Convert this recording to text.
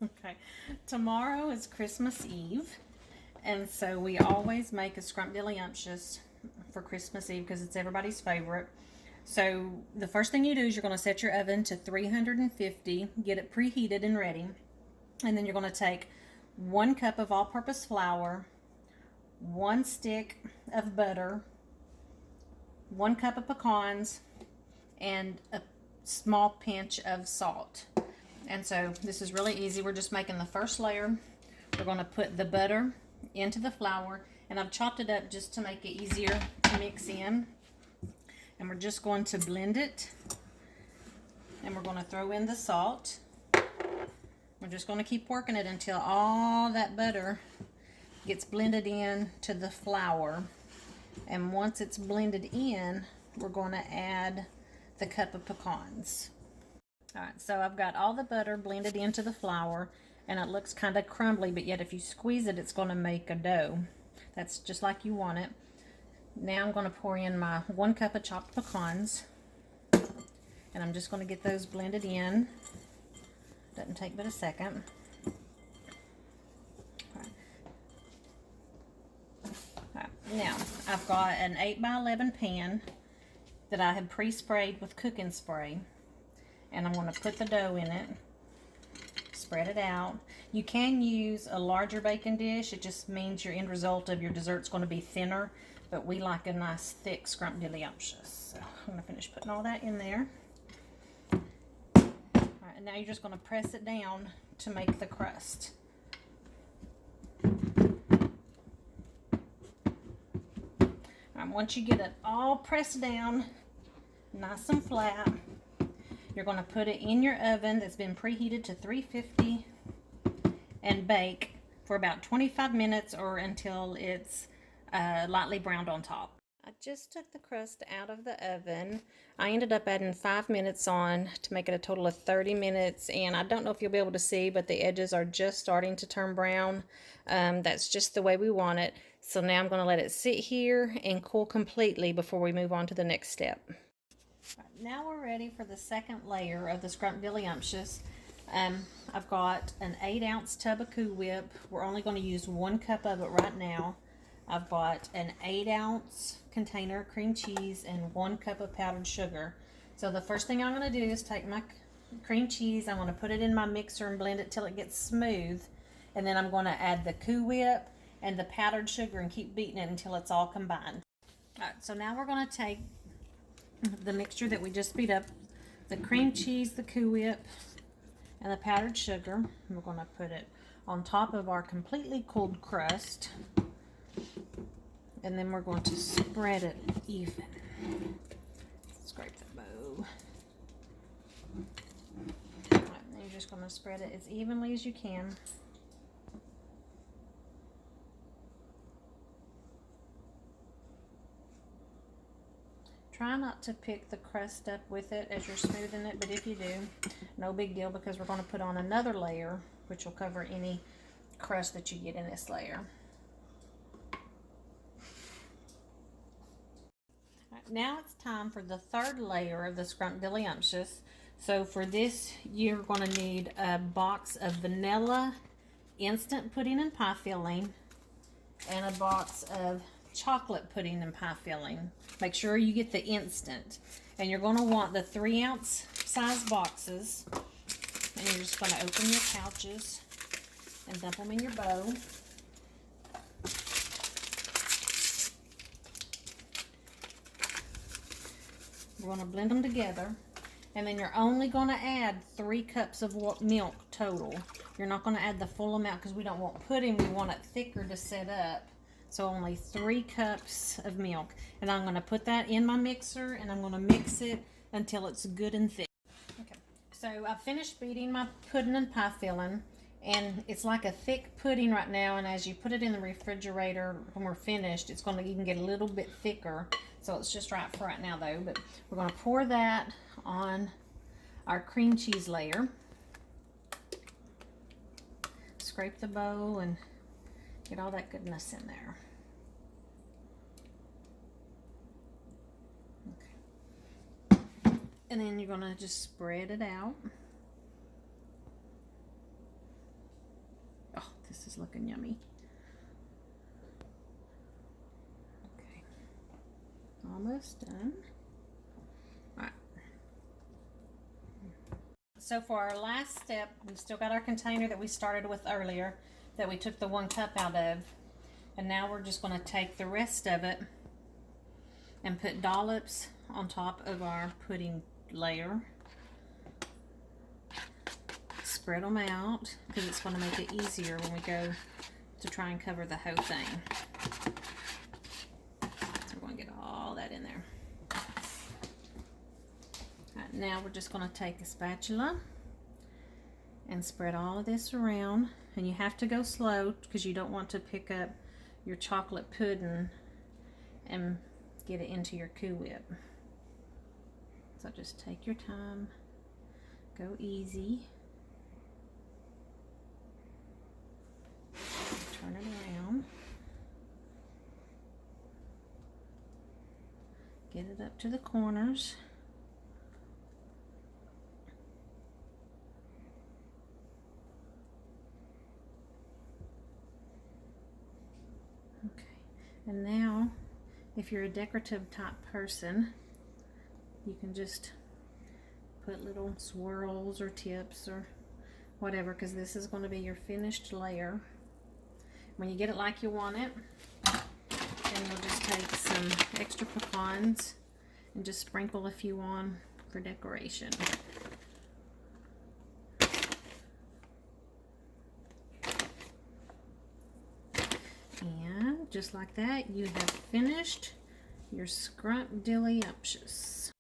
Okay, tomorrow is Christmas Eve, and so we always make a Scrump-dilley-umptious for Christmas Eve because it's everybody's favorite. So the first thing you do is you're going to set your oven to 350, get it preheated and ready, and then you're going to take 1 cup of all-purpose flour, 1 stick of butter, 1 cup of pecans, and a small pinch of salt. And so this is really easy. We're just making the first layer. We're going to put the butter into the flour, and I've chopped it up just to make it easier to mix in. And we're just going to blend it, and we're going to throw in the salt. We're just going to keep working it until all that butter gets blended in to the flour. And once it's blended in, we're going to add the cup of pecans. Alright, so I've got all the butter blended into the flour, and it looks kind of crumbly, but yet if you squeeze it, it's going to make a dough. That's just like you want it. Now I'm going to pour in my 1 cup of chopped pecans, and I'm just going to get those blended in. Doesn't take but a second. Alright, now I've got an 8x11 pan that I have pre-sprayed with cooking spray. And I'm going to put the dough in it, spread it out. You can use a larger baking dish. It just means your end result of your dessert's going to be thinner, but we like a nice thick Scrump-dilley-umptious. So I'm going to finish putting all that in there. All right, and now you're just going to press it down to make the crust. All right, once you get it all pressed down, nice and flat, you're going to put it in your oven that's been preheated to 350 and bake for about 25 minutes or until it's lightly browned on top. I just took the crust out of the oven. I ended up adding 5 minutes on to make it a total of 30 minutes, and I don't know if you'll be able to see, but the edges are just starting to turn brown. That's just the way we want it. So now I'm going to let it sit here and cool completely before we move on to the next step. Now we're ready for the second layer of the Scrump-dilley-umptious. I've got an 8-ounce tub of Cool Whip. We're only going to use 1 cup of it right now. I've got an 8-ounce container of cream cheese and 1 cup of powdered sugar. So the first thing I'm going to do is take my cream cheese, I'm going to put it in my mixer and blend it till it gets smooth. And then I'm going to add the Cool Whip and the powdered sugar and keep beating it until it's all combined. Alright, so now we're going to take the mixture that we just beat up, the cream cheese, the Cool Whip, and the powdered sugar. We're going to put it on top of our completely cooled crust, and then we're going to spread it even. Scrape the bow. Right, and you're just going to spread it as evenly as you can. Try not to pick the crust up with it as you're smoothing it, but if you do, no big deal, because we're going to put on another layer, which will cover any crust that you get in this layer. Right, now it's time for the third layer of the Scrump-dilley-umptious. So for this, you're going to need a box of vanilla instant pudding and pie filling and a box of chocolate pudding and pie filling. Make sure you get the instant, and you're going to want the 3-ounce size boxes, and you're just going to open your pouches and dump them in your bowl. We're going to blend them together, and then you're only going to add 3 cups of milk total. You're not going to add the full amount because we don't want pudding, we want it thicker to set up. So only 3 cups of milk. And I'm going to put that in my mixer, and I'm going to mix it until it's good and thick. Okay, so I've finished beating my pudding and pie filling, and it's like a thick pudding right now, and as you put it in the refrigerator when we're finished, it's going to even get a little bit thicker. So it's just right for right now though. But we're going to pour that on our cream cheese layer. Scrape the bowl and get all that goodness in there. Okay. And then you're going to just spread it out. This is looking yummy. Okay, almost done. All right. So for our last step, we've still got our container that we started with earlier that we took the 1 cup out of. And now we're just going to take the rest of it and put dollops on top of our pudding layer. Spread them out because it's going to make it easier when we go to try and cover the whole thing. So we're going to get all that in there. All right, now we're just going to take a spatula and spread all of this around. And you have to go slow because you don't want to pick up your chocolate pudding and get it into your Cool Whip. So just take your time, go easy. Turn it around. Get it up to the corners. Okay, and now if you're a decorative type person, you can just put little swirls or tips or whatever, because this is going to be your finished layer. When you get it like you want it, then you'll just take some extra pecans and just sprinkle a few on for decoration. And just like that, you have finished your Scrump-dilley-umptious.